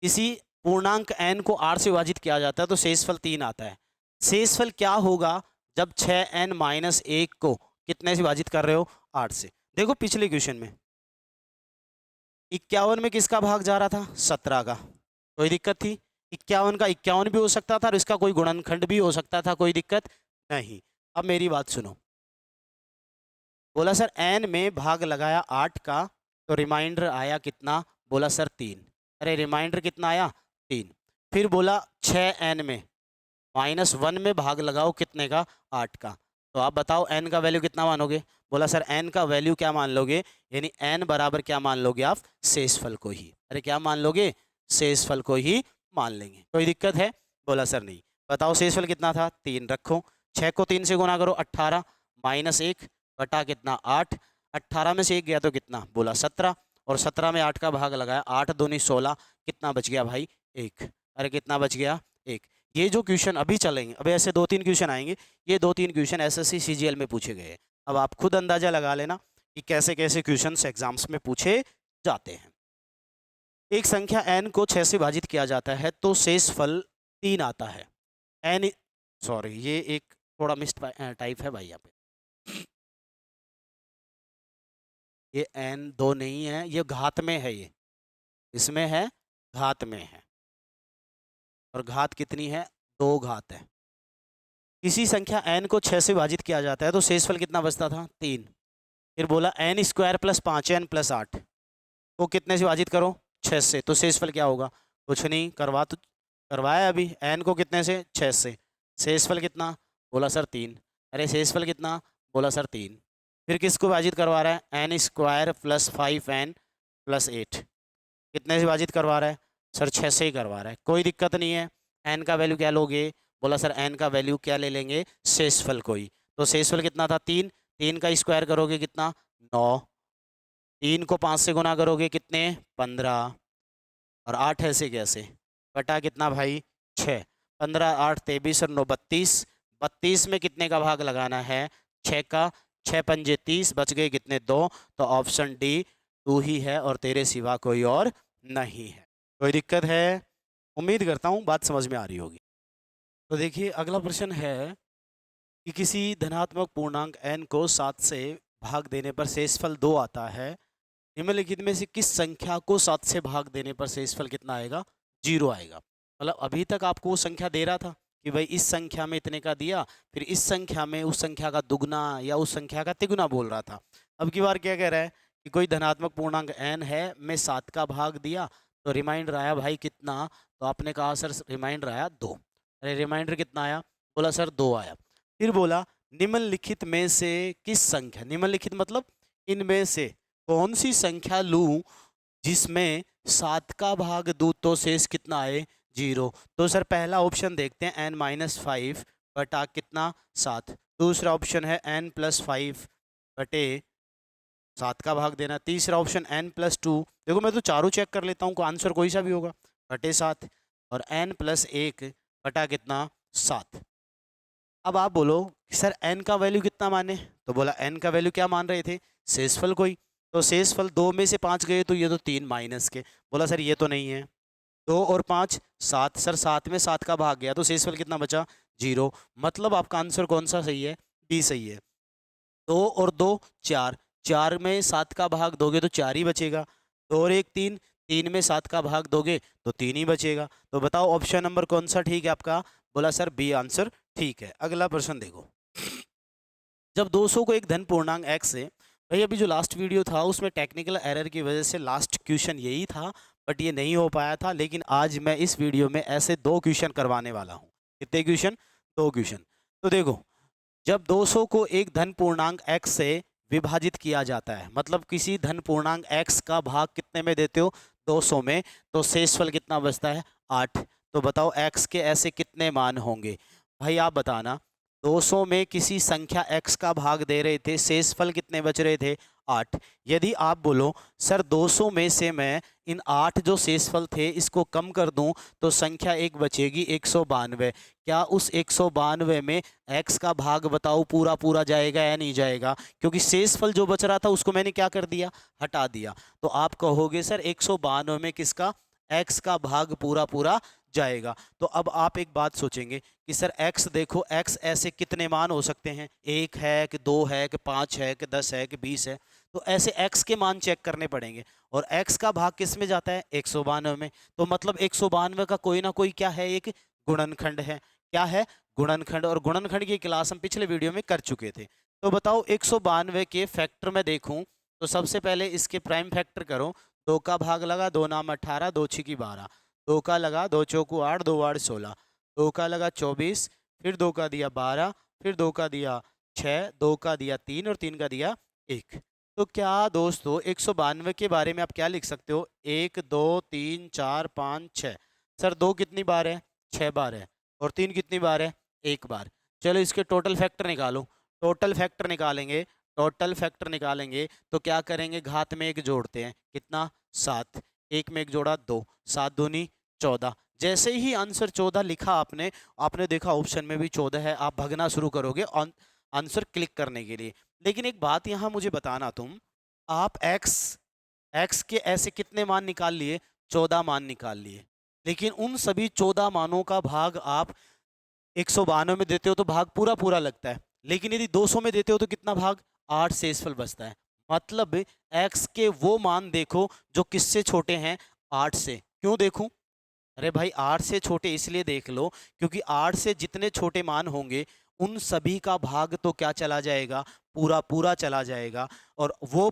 किसी पूर्णांक n को 8 से विभाजित किया जाता है तो शेषफल 3 आता है। शेषफल क्या होगा जब 6n माइनस 1 को कितने से विभाजित कर रहे हो, 8 से। देखो पिछले क्वेश्चन में 51 में किसका भाग जा रहा था, 17 का। कोई दिक्कत थी, 51 का 51 भी हो सकता था और इसका कोई गुणनखंड भी हो सकता था, कोई दिक्कत नहीं। अब मेरी बात सुनो, बोला सर n में भाग लगाया 8 का, तो रिमाइंडर आया कितना, बोला सर 3। अरे रिमाइंडर कितना आया, 3। फिर बोला 6n में -1 में भाग लगाओ कितने का, 8 का। तो आप बताओ n का वैल्यू कितना मानोगे, बोला सर n का वैल्यू क्या मान लोगे, यानी n बराबर क्या मान लोगे आप, शेषफल को ही। अरे क्या मान लोगे, शेषफल को ही मान लेंगे। कोई दिक्कत है, बोला सर नहीं। बताओ शेषफल कितना था, 3 रखो। 6 को 3 से गुना करो, 18 -1 बटा कितना, 8। 18 में से 1 गया तो कितना, बोला 17। और 17 में 8 का भाग लगाया, 8 दूनी 16। कितना बच गया भाई, 1। अरे कितना बच गया, 1। ये जो क्वेश्चन अभी चलेंगे, अब ऐसे 2-3 क्वेश्चन आएंगे, ये 2-3 क्वेश्चन एसएससी सीजीएल में पूछे गए हैं। अब आप खुद अंदाजा लगा लेना कि कैसे कैसे क्वेश्चन एग्जाम्स में पूछे जाते हैं। एक संख्या n को 6 से विभाजित किया जाता है तो शेषफल 3 आता है। n, सॉरी ये एक थोड़ा मिस्ड टाइप है भाई यहाँ पे, ये n 2 नहीं है, ये घात में है, ये इसमें है, घात में है। और घात कितनी है, 2 घात है। किसी संख्या n को 6 से विभाजित किया जाता है तो शेषफल कितना बचता था, 3। फिर बोला n square plus 5n plus 8 को कितने से विभाजित करो, 6 से। तो शेषफल क्या होगा, कुछ नहीं, करवाया अभी। n को कितने से, 6 से। शेषफल कितना, बोला सर 3। अरे शेषफल कितना, बोला सर 3। फिर किसको विभाजित करवा रहा है, n square plus 5n plus 8 कितने से विभाजित करवा रहा है, सर 6 से ही करवा रहा है। कोई दिक्कत नहीं है। n का वैल्यू क्या लोगे, बोला सर n का वैल्यू क्या ले लेंगे, शेषफल को ही। तो शेषफल कितना था, 3। 3 का स्क्वायर करोगे कितना, 9। 3 को 5 से गुना करोगे कितने 15, और 8 ऐसे कैसे, बटा कितना भाई 6, 15 8 23 और 9 32, 32 में कितने का भाग लगाना है 6 का, 6 पंजे 30, बच गए कितने 2, तो ऑप्शन डी 2 ही है और तेरे सिवा कोई और नहीं है। कोई दिक्कत है? उम्मीद करता हूँ बात समझ में आ रही होगी। तो देखिए अगला प्रश्न है कि किसी धनात्मक पूर्णांक n को 7 से भाग देने पर शेषफल 2 आता है, निम्नलिखित में से किस संख्या को 7 से भाग देने पर शेषफल कितना आएगा 0 आएगा। मतलब अभी तक आपको वो संख्या दे रहा था कि भाई इस संख्या में इतने का दिया, फिर इस संख्या में उस संख्या का दुगना या उस संख्या का तिगुना बोल रहा था। अब की बार क्या कह रहा है कि कोई धनात्मक पूर्णांक n है, मैं 7 का भाग दिया, तो रिमाइंडर आया भाई कितना, तो आपने कहा सर रिमाइंडर आया 2। अरे रिमाइंडर कितना आया, बोला सर 2 आया। फिर बोला निम्नलिखित में से किस संख्या, निम्नलिखित मतलब इनमें से कौन सी संख्या लूं जिसमें 7 का भाग दूं तो शेष कितना आए 0। तो सर पहला ऑप्शन देखते हैं n-5 बटा कितना 7, दूसरा ऑप्शन है n+5 बटे 7 का भाग देना, तीसरा ऑप्शन n+2, देखो मैं तो चारों चेक कर लेता हूँ, को आंसर कोई सा भी होगा, बटे 7, और n+1 बटा कितना 7। अब आप बोलो कि सर n का वैल्यू कितना माने, तो बोला n का वैल्यू क्या मान रहे थे शेषफल कोई, तो शेषफल 2 में से 5 गए तो ये तो 3 माइनस के, बोला सर ये तो नहीं है, 2 और 5 7, सर 7 में 7 का भाग गया तो शेषफल कितना बचा 0, मतलब आपका आंसर कौन सा सही है, बी सही है। 2 और 2 4, 4 में 7 का भाग दोगे तो 4 ही बचेगा, 2 और 1 3, 3 में 7 का भाग दोगे तो 3 ही बचेगा। तो बताओ ऑप्शन नंबर कौन सा ठीक है आपका, बोला सर बी आंसर ठीक है। अगला प्रश्न देखो, जब 200 को एक धन पूर्णांक x से, भाई अभी जो लास्ट वीडियो था उसमें टेक्निकल एरर की वजह से लास्ट क्वेश्चन यही था बट ये नहीं हो पाया था, लेकिन आज मैं इस वीडियो में ऐसे 2 क्वेश्चन करवाने वाला हूँ। कितने क्वेश्चन, 2 क्वेश्चन। तो देखो जब 200 को एक धन पूर्णांक x से विभाजित किया जाता है, मतलब किसी धन पूर्णांक x का भाग कितने में देते हो 200 में, तो शेषफल कितना बचता है 8। तो बताओ x के ऐसे कितने मान होंगे, भाई आप बताना। 200 में किसी संख्या x का भाग दे रहे थे, शेषफल कितने बच रहे थे 8। यदि आप बोलो सर 200 में से मैं इन 8 जो शेषफल थे इसको कम कर दूं तो संख्या एक बचेगी 192, क्या उस 192 में x का भाग बताओ पूरा पूरा जाएगा या नहीं जाएगा, क्योंकि शेषफल जो बच रहा था उसको मैंने क्या कर दिया हटा दिया। तो आप कहोगे सर 192 में किसका x का भाग पूरा पूरा जाएगा। तो अब आप एक बात सोचेंगे कि सर x देखो, x ऐसे कितने मान हो सकते हैं, 1 है कि 2 है कि 5 है कि 10 है कि 20 है, तो ऐसे x के मान चेक करने पड़ेंगे और x का भाग किस में जाता है 192 में, तो मतलब 192 का कोई ना कोई क्या है एक गुणनखंड है। क्या है गुणनखंड, और गुणनखंड की क्लास हम पिछले वीडियो में कर चुके थे। तो बताओ 192 के फैक्टर में देखूं तो सबसे पहले इसके प्राइम फैक्टर करो, 2 का भाग लगा 2 नाम 18, 2 छिकी 12, 2 का लगा 2 चौकू 8, 2 8 16, 2 का लगा 24, फिर 2 का दिया 12, फिर 2 का दिया 6, 2 का दिया 3 और 3 का दिया 1। तो क्या दोस्तों 192 के बारे में आप क्या लिख सकते हो, 1 2 3 4 5 6, सर 2 कितनी बार है 6 बार है, और 3 कितनी बार है 1 बार। चलो इसके टोटल फैक्टर निकालो, टोटल फैक्टर निकालेंगे, टोटल फैक्टर निकालेंगे तो क्या करेंगे, घात में एक जोड़ते हैं कितना 7, एक में एक जोड़ा 2, 7 दूनी 14। जैसे ही आंसर 14 लिखा आपने, आपने देखा ऑप्शन में भी 14 है, आप भगना शुरू करोगे आंसर क्लिक करने के लिए। लेकिन एक बात यहाँ मुझे बताना तुम, आप x के ऐसे कितने मान निकाल लिए 14 मान निकाल लिए, लेकिन उन सभी 14 मानों का भाग आप 192 में देते हो तो भाग पूरा पूरा लगता है, लेकिन यदि 200 में देते हो तो कितना भाग 8 शेषफल बचता है। मतलब x के वो मान देखो जो किससे छोटे हैं 8 से। क्यों देखूं, अरे भाई 8 से छोटे इसलिए देख लो क्योंकि 8 से जितने छोटे मान होंगे उन सभी का भाग तो क्या चला जाएगा पूरा पूरा चला जाएगा, और वो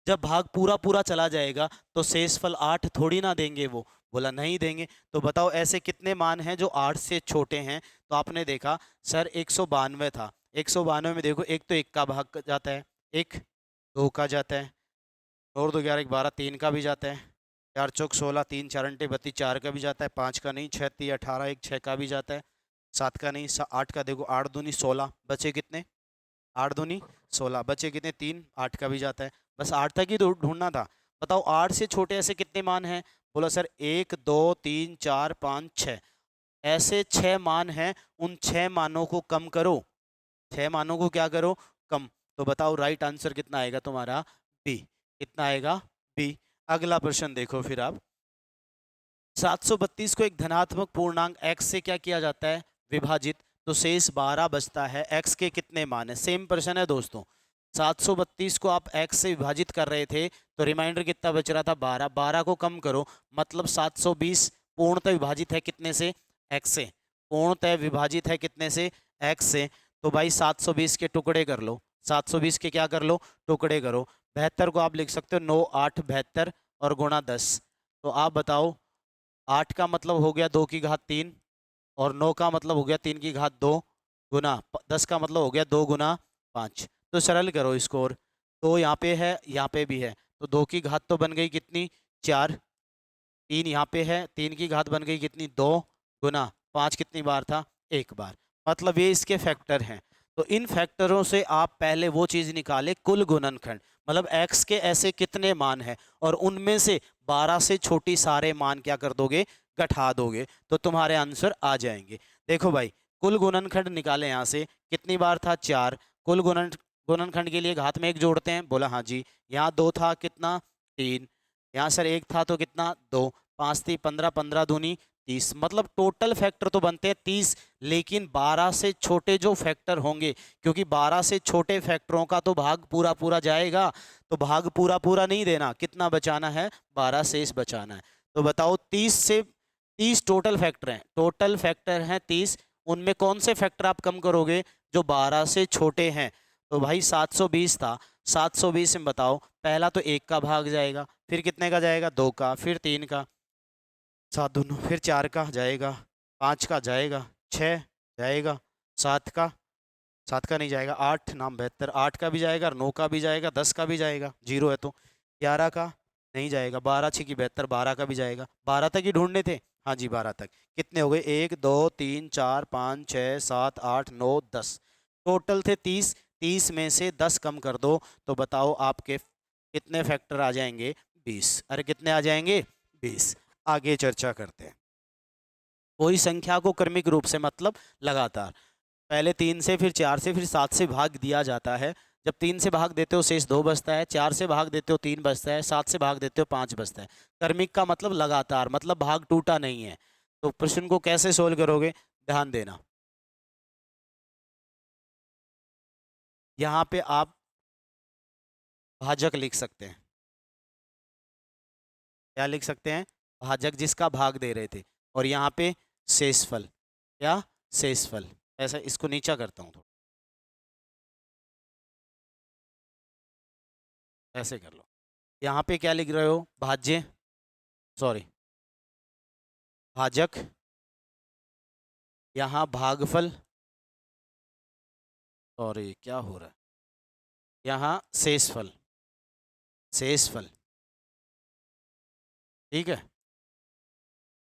जब भाग पूरा पूरा चला जाएगा तो शेषफल 8 थोड़ी ना देंगे, वो बोला नहीं देंगे। तो बताओ ऐसे कितने मान हैं जो 8 से छोटे हैं, तो आपने देखा सर 192 था, 192 में देखो एक तो 1 का भाग जाता है, एक 2 का जाता है, और 2 11 12 3 का भी जाता है, 4 चौक 16, 3 4 अंटे 32 4 का भी जाता है, 5 का नहीं, 6 3 18 1 6 का भी जाता है, 7 का नहीं, 8 का देखो 8 दूनी 16, बचे कितने 8 दूनी 16, बचे कितने 3, 8 का भी जाता है, बस 8 तक ही ढूंढना था। बताओ 8 से छोटे ऐसे कितने मान हैं? बोला सर 1 2 3 4 5 6, ऐसे 6 मान हैं। उन 6 मानों को कम करो, 6 मानों को क्या करो? कम। तो बताओ राइट आंसर कितना आएगा तुम्हारा? बी। कितना आएगा? बी। अगला प्रश्न देखो फिर आप। 732 को एक धनात्मक पूर्णांक x से क्या किया जाता है? विभाजित। तो शेष 12 बचता है। x के कितने मान है? सेम प्रश्न है दोस्तों। 732 को आप x से विभाजित कर रहे थे तो रिमाइंडर कितना बच रहा था? 12। 12 को कम करो, मतलब 720 पूर्णतः विभाजित है कितने से? x से। पूर्णतः विभाजित है कितने से? x से। तो भाई 720 के टुकड़े कर लो, 720 के क्या कर लो? टुकड़े करो। 72 को आप लिख सकते हो 9 8 72 और गुणा 10। तो आप बताओ 8 का मतलब हो गया 2 की घात 3, और 9 का मतलब हो गया 3 की घात 2, गुना 10 का मतलब हो गया 2 गुना 5। तो सरल करो इसको, और 2 यहाँ पे है, यहाँ पे भी है, तो 2 की घात तो बन गई कितनी? 4। 3 यहाँ पे है, 3 की घात बन गई कितनी? 2, गुना 5 कितनी बार था? एक बार। मतलब ये इसके फैक्टर हैं। तो इन फैक्टरों से आप पहले वो चीज निकाले, कुल गुणनखंड, मतलब x के ऐसे कितने मान हैं, और उनमें से 12 से छोटी सारे मान क्या कर दोगे? घटा दोगे, तो तुम्हारे आंसर आ जाएंगे। देखो भाई, कुल गुणनखंड निकाले यहाँ से, कितनी बार था? 4। कुल गुणनखंड के लिए घात में एक जोड़ते हैं, बोला हाँ जी। यहाँ 2 था, कितना? 3। यहाँ सर 1 था तो कितना? 2। 5 थी 15, 15 दूनी 30, मतलब टोटल फैक्टर तो बनते हैं 30, लेकिन 12 से छोटे जो फैक्टर होंगे, क्योंकि 12 से छोटे फैक्टरों का तो भाग पूरा पूरा जाएगा, तो भाग पूरा पूरा नहीं देना, कितना बचाना है? 12 शेष बचाना है। तो बताओ 30 से 30 टोटल फैक्टर हैं, टोटल फैक्टर हैं 30, उनमें कौन से फैक्टर आप कम करोगे? जो 12 से छोटे हैं। तो भाई 720 था, 720 में बताओ, पहला तो 1 का भाग जाएगा, फिर कितने का जाएगा? 2 का, फिर 3 का, 7 दोनों, फिर 4 का जाएगा, 5 का जाएगा, 6 जाएगा, 7 का, 7 का नहीं जाएगा, 8 नाम 72, 8 का भी जाएगा, 9 का भी जाएगा, 10 का भी जाएगा, 0 है तो, 11 का नहीं जाएगा, 12 6 की 72, 12 का भी जाएगा। 12 तक ही ढूंढने थे, हाँ जी 12 तक। कितने हो गए? 1 2 3 4 5 6 7 8 9 10, टोटल थे 30। 30 में से 10 कम कर दो, तो बताओ आपके कितने फैक्टर आ जाएंगे? 20। अरे कितने आ जाएंगे? 20। आगे चर्चा करते हैं। कोई संख्या को क्रमिक रूप से, मतलब लगातार, पहले 3 से, फिर 4 से, फिर 7 से भाग दिया जाता है। जब 3 से भाग देते हो शेष 2 बचता है, 4 से भाग देते हो 3 बचता है, 7 से भाग देते हो 5 बचता है। क्रमिक का मतलब लगातार, मतलब भाग टूटा नहीं है। तो प्रश्न को कैसे सोल्व करोगे? ध्यान देना, यहाँ पे आप भाजक लिख सकते हैं। क्या लिख सकते हैं? भाजक, जिसका भाग दे रहे थे। और यहाँ पे शेषफल, क्या? शेषफल। ऐसा इसको नीचा करता हूँ थोड़ा, ऐसे कर लो। यहाँ पे क्या लिख रहे हो? भाज्य, सॉरी भाजक, यहाँ भागफल, सॉरी क्या हो रहा है, यहाँ शेषफल, शेषफल। ठीक है,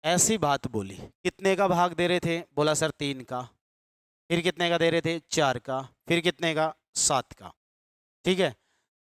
ऐसी बात बोली। कितने का भाग दे रहे थे? बोला सर 3 का। फिर कितने का दे रहे थे? 4 का। फिर कितने का? 7 का। ठीक है,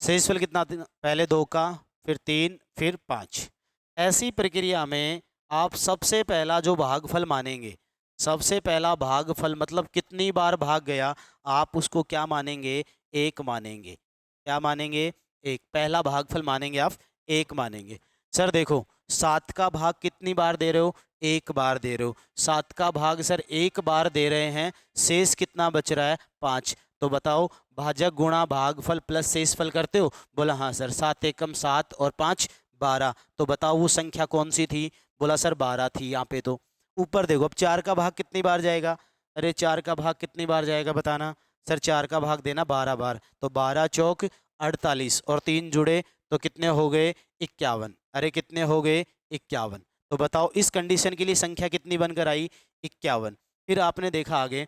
शेषफल कितना पहले 2 का, फिर 3, फिर 5। ऐसी प्रक्रिया में आप सबसे पहला जो भागफल मानेंगे, सबसे पहला भागफल मतलब कितनी बार भाग गया, आप उसको क्या मानेंगे? 1 मानेंगे। क्या मानेंगे? 1। पहला भागफल मानेंगे आप, 1 मानेंगे। सर देखो, 7 का भाग कितनी बार दे रहे हो? 1 बार दे रहे हो। 7 का भाग सर 1 बार दे रहे हैं, शेष कितना बच रहा है? 5। तो बताओ, भाजक गुणा भागफल प्लस शेषफल करते हो? बोला हाँ सर। 7 एकम 7 और 5 12। तो बताओ वो संख्या कौन सी थी? बोला सर 12 थी यहाँ पे। तो ऊपर देखो, अब 4 का भाग कितनी बार जाएगा? अरे 4 का भाग कितनी बार जाएगा बताना? सर 4 का भाग देना 12 बार, तो 12 चौक 48, और 3 जुड़े तो कितने हो गए? 51। अरे कितने हो गए? 51। तो बताओ इस कंडीशन के लिए संख्या कितनी बनकर आई? 51। फिर आपने देखा आगे,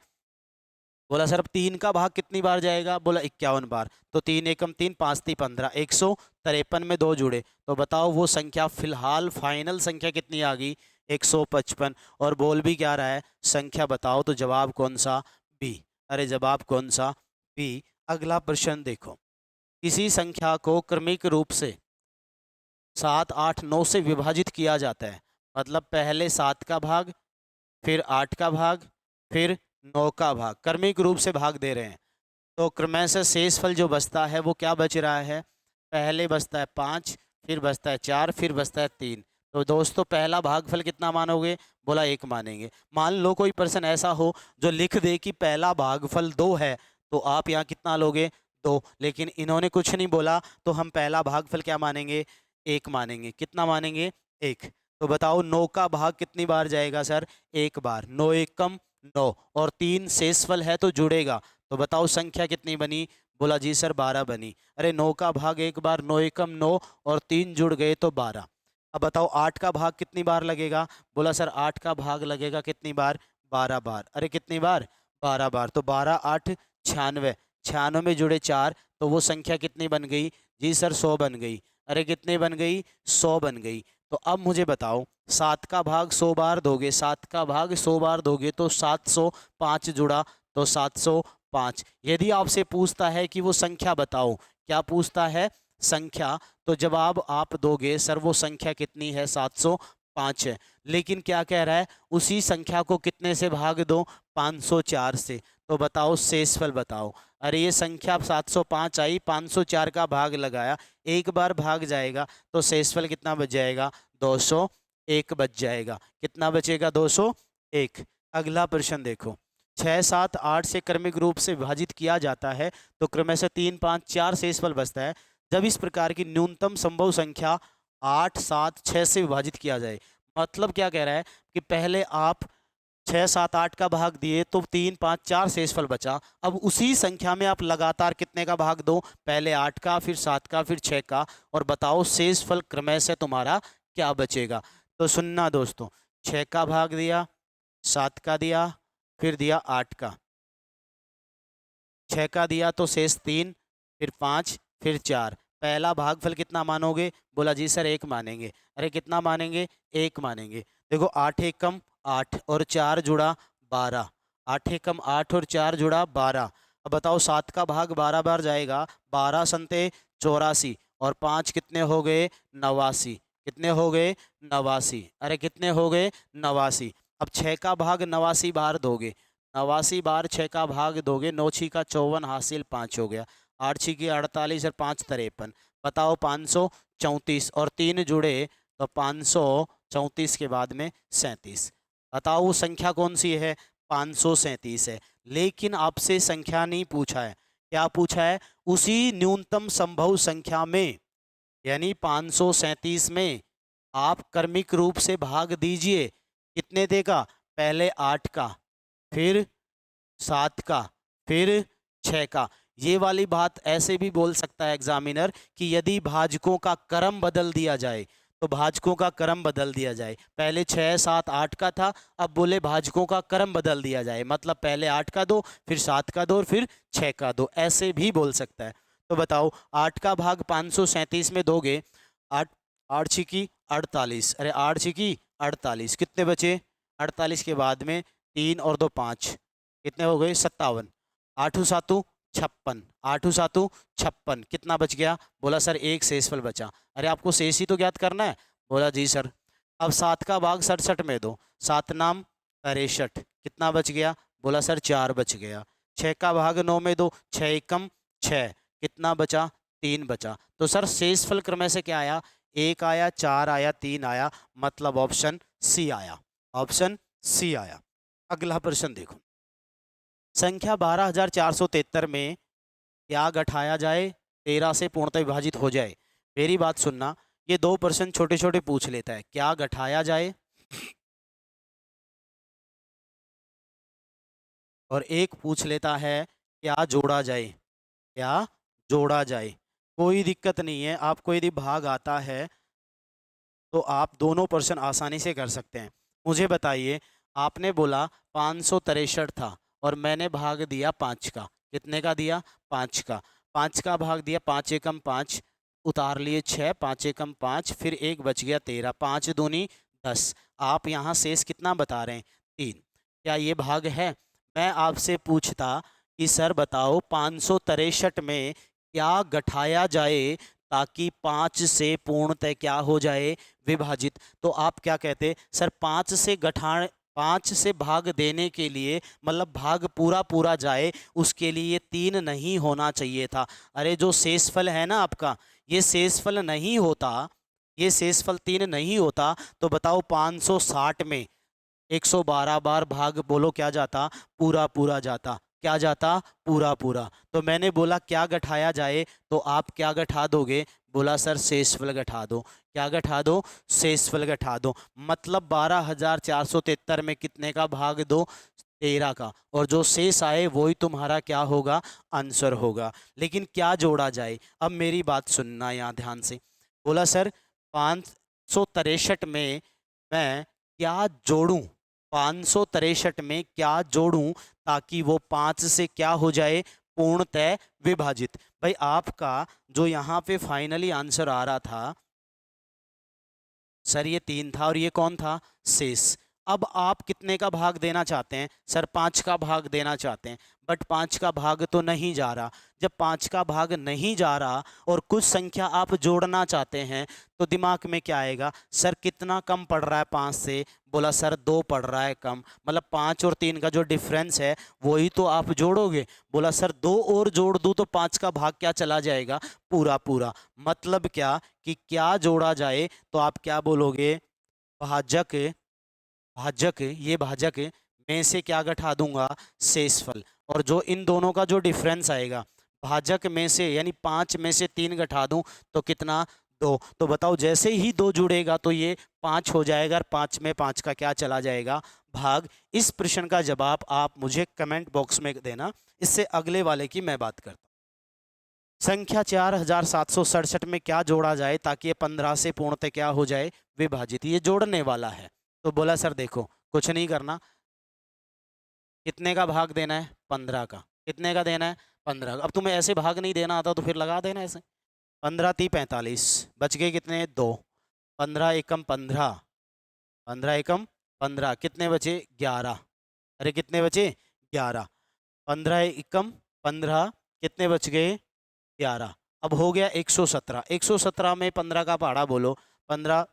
बोला सर अब 3 का भाग कितनी बार जाएगा? बोला 51 बार, तो 3 एकम 3, 5 ती 15, 153 में 2 जुड़े, तो बताओ वो संख्या फिलहाल फाइनल संख्या कितनी आ गई? 155। और बोल भी क्या रहा है? संख्या बताओ, तो जवाब कौन सा? बी। अरे जवाब कौन सा? बी। अगला प्रश्न देखो, किसी संख्या को क्रमिक रूप से 7, 8, 9 से विभाजित किया जाता है, मतलब पहले 7 का भाग, फिर 8 का भाग, फिर 9 का भाग, क्रमिक रूप से भाग दे रहे हैं। तो क्रमशः शेषफल जो बचता है वो क्या बच रहा है? पहले बचता है 5, फिर बचता है 4, फिर बचता है 3। तो दोस्तों पहला भागफल कितना मानोगे? बोला 1 मानेंगे। मान लो कोई पर्सन ऐसा हो जो लिख दे कि पहला भागफल 2 है, तो आप यहाँ कितना लोगे? 2। लेकिन इन्होंने कुछ नहीं बोला, तो हम पहला भागफल क्या मानेंगे? 1 मानेंगे। कितना मानेंगे? 1। तो बताओ 9 का भाग कितनी बार जाएगा सर? 1 बार। 9 एकम 9, और 3 शेषफल है तो जुड़ेगा। तो बताओ संख्या कितनी बनी? बोला जी सर 12 बनी। अरे 9 का भाग 1 बार, 9 एकम 9, और 3 जुड़ गए तो 12। अब बताओ 8 का भाग कितनी बार लगेगा? बोला सर 8 का भाग लगेगा कितनी बार? 12 बार। अरे कितनी बार? 12 बार। तो 12 8 96, 96 में जुड़े 4, तो वो संख्या कितनी बन गई? जी सर 100 बन गई। अरे कितनी बन गई? 100 बन गई। तो अब मुझे बताओ 7 का भाग 100 बार दोगे, 7 का भाग 100 बार दोगे तो 705 जुड़ा, तो 705। यदि आपसे पूछता है कि वो संख्या बताओ, क्या पूछता है? संख्या। तो जवाब आप दोगे सर वो संख्या कितनी है? 705 है। लेकिन क्या कह रहा है? उसी संख्या को कितने से भाग दो? 504 से। तो बताओ शेषफल बताओ। अरे ये संख्या 705 आई, 504 का भाग लगाया, एक बार भाग जाएगा, तो शेषफल कितना बच जाएगा? 201 बच जाएगा। कितना बचेगा? 201। अगला प्रश्न देखो। 6, 7, 8 से क्रमिक रूप से विभाजित किया जाता है, तो क्रमशः 3, 5, 4 शेषफल बचता है। जब इस प्रकार की न्यूनतम संभव संख्या 8, 7, 6 से विभाजित किया जाए, मतलब क्या कह रहा है कि पहले आप 6, 7, 8 का भाग दिए तो 3, 5, 4 शेषफल बचा। अब उसी संख्या में आप लगातार कितने का भाग दो? पहले 8 का, फिर 7 का, फिर 6 का, और बताओ शेषफल क्रमशः तुम्हारा क्या बचेगा? तो सुनना दोस्तों, 6 का भाग दिया, 7 का दिया, फिर दिया 8 का, 6 का दिया तो शेष 3, फिर 5, फिर 4। पहला भागफल कितना मानोगे? बोला जी सर 1 मानेंगे। अरे कितना मानेंगे? 1 मानेंगे। देखो 8 एकम 8 और 4 जुड़ा 12, 8 एकम 8 और 4 जुड़ा 12। अब बताओ 7 का भाग 12 बार जाएगा, 12 संते 84, और 5 कितने हो गए? 89। कितने हो गए? 89। अरे कितने हो गए? 89। अब 6 का भाग 89 बार दोगे, 89 बार 6 का भाग दोगे, 9 छी का 54 हासिल 5 हो गया, 8 छी की 48 और 5 53। बताओ 534, और 3 जुड़े तो 534 के बाद में 37। बताओ वो संख्या कौन सी है? 537 है। लेकिन आपसे संख्या नहीं पूछा है, क्या पूछा है? उसी न्यूनतम संभव संख्या में, यानी 537 में आप क्रमिक रूप से भाग दीजिए। कितने देगा? पहले 8 का, फिर 7 का, फिर 6 का। ये वाली बात ऐसे भी बोल सकता है एग्जामिनर कि यदि भाजकों का क्रम बदल दिया जाए, तो भाजकों का क्रम बदल दिया जाए। पहले 6, 7, 8 का था, अब बोले भाजकों का क्रम बदल दिया जाए, मतलब पहले 8 का दो, फिर 7 का दो, और फिर 6 का दो, ऐसे भी बोल सकता है। तो बताओ 8 का भाग 537 में दोगे, 8, 8 छिकी 48, अरे 8 छिकी 48, कितने बचे? 48 के बाद में 3 और 2 5, कितने हो गए? 57। 8 सातु 56, 8 सातु 56, कितना बच गया? बोला सर 1 शेषफल बचा। अरे आपको शेष ही तो ज्ञात करना है। बोला जी सर। अब 7 का भाग 67 में दो, 7 नाम 63, कितना बच गया? बोला सर 4 बच गया। 6 का भाग 9 में दो, 6 एकम 6, कितना बचा? 3 बचा। तो सर शेषफल क्रम से क्या आया? 1 आया, 4 आया, 3 आया, मतलब ऑप्शन सी आया। ऑप्शन सी आया। अगला प्रश्न देखो। संख्या 12473 में क्या घटाया जाए 13 से पूर्णतः विभाजित हो जाए? मेरी बात सुनना, ये दो प्रश्न छोटे छोटे पूछ लेता है, क्या घटाया जाए और एक पूछ लेता है क्या जोड़ा जाए। क्या जोड़ा जाए? कोई दिक्कत नहीं है, आपको यदि भाग आता है तो आप दोनों प्रश्न आसानी से कर सकते हैं। मुझे बताइए, आपने बोला 563 था और मैंने भाग दिया 5 का। कितने का दिया? 5 का। 5 का भाग दिया, 5 एकम 5, उतार लिए 6, 5 एकम 5, फिर एक बच गया 13, 5 दूनी 10। आप यहाँ शेष कितना बता रहे हैं? 3। क्या ये भाग है? मैं आपसे पूछता कि सर बताओ 563 में क्या गठाया जाए ताकि 5 से पूर्णतः क्या हो जाए, विभाजित। तो आप क्या कहते सर, 5 से भाग देने के लिए, मतलब भाग पूरा पूरा जाए, उसके लिए 3 नहीं होना चाहिए था। अरे जो शेषफल है ना आपका, ये शेषफल नहीं होता, ये शेषफल 3 नहीं होता, तो बताओ 560 में 112 बार भाग बोलो क्या जाता, पूरा पूरा जाता। क्या जाता, पूरा पूरा। तो मैंने बोला क्या गठाया जाए, तो आप क्या गठा दोगे, बोला सर शेषफल गठा दो। क्या गठा दो, शेषफल गठा दो। मतलब 12,473 में कितने का भाग दो, 13 का, और जो शेष आए वही तुम्हारा क्या होगा, आंसर होगा। लेकिन क्या जोड़ा जाए, अब मेरी बात सुनना यहाँ ध्यान से। बोला सर 563 में मैं क्या जोड़ूं, 563 में क्या जोड़ूं ताकि वो 5 से क्या हो जाए, पूर्णतः विभाजित। भाई आपका जो यहाँ पे फाइनली आंसर आ रहा था सर, ये 3 था, और ये कौन था, शेष। अब आप कितने का भाग देना चाहते हैं, सर 5 का भाग देना चाहते हैं, बट 5 का भाग तो नहीं जा रहा। जब 5 का भाग नहीं जा रहा और कुछ संख्या आप जोड़ना चाहते हैं, तो दिमाग में क्या आएगा, सर कितना कम पड़ रहा है 5 से, बोला सर 2 पड़ रहा है कम, मतलब 5 और 3 का जो डिफरेंस है वही तो आप जोड़ोगे। बोला सर 2 और जोड़ दूं तो 5 का भाग क्या चला जाएगा, पूरा पूरा। मतलब क्या कि क्या जोड़ा जाए, तो आप क्या बोलोगे, भाजक, भाजक, ये भाजक में से क्या घटा दूंगा, शेषफल। और जो इन दोनों का जो डिफरेंस आएगा, भाजक में से यानी 5 में से 3 घटा दूं तो कितना, 2। तो बताओ जैसे ही 2 जुड़ेगा तो ये 5 हो जाएगा, और 5 में 5 का क्या चला जाएगा, भाग। इस प्रश्न का जवाब आप मुझे कमेंट बॉक्स में देना। इससे अगले वाले की मैं बात करता हूं। संख्या 4767 में क्या जोड़ा जाए ताकि ये 15 से पूर्णतः क्या हो जाए, विभाजित। ये जोड़ने वाला है। तो बोला सर देखो कुछ नहीं करना, कितने का भाग देना है, 15 का। कितने का देना है, 15 का। अब तुम्हें ऐसे भाग नहीं देना आता तो फिर लगा देना ऐसे। 15 × 3 = 45, बच गए कितने, 2। 15 एकम 15, 15 एकम 15, कितने बचे, 11। अरे कितने बचे, 11। 15 एकम 15, कितने बच गए, 11। अब हो गया 117। 117 में 15 का पहाड़ा बोलो, 15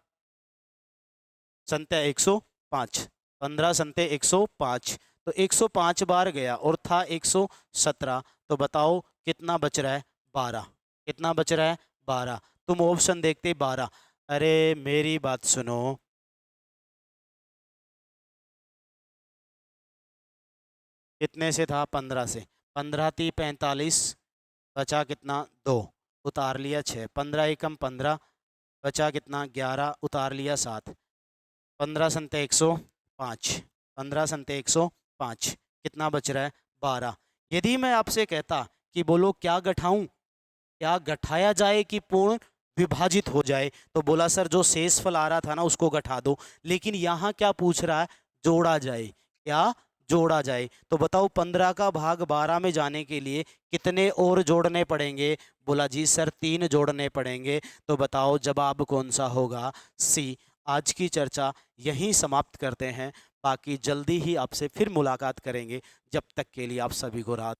संत्या 105, 15 संत्या 105। तो 105 बार गया और था 117। तो बताओ कितना बच रहा है, 12। कितना बच रहा है, 12। तुम ऑप्शन देखते 12। अरे मेरी बात सुनो, कितने से था, 15 से। 15 × 3 = 45, बचा कितना, 2। उतार लिया 6। 15 एकम 15, बचा कितना, 11। उतार लिया 7। 15 संते 105, 15 संते 105, कितना बच रहा है, 12। यदि मैं आपसे कहता कि बोलो क्या गठाऊं, क्या गठाया जाए कि पूर्ण विभाजित हो जाए, तो बोला सर जो शेषफल आ रहा था ना उसको गठा दो। लेकिन यहाँ क्या पूछ रहा है, जोड़ा जाए। क्या जोड़ा जाए, तो बताओ 15 का भाग 12 में जाने के लिए कितने और जोड़ने पड़ेंगे, बोला जी सर 3 जोड़ने पड़ेंगे। तो बताओ जवाब कौन सा होगा, सी। आज की चर्चा यहीं समाप्त करते हैं, बाकी जल्दी ही आपसे फिर मुलाकात करेंगे। जब तक के लिए आप सभी को रात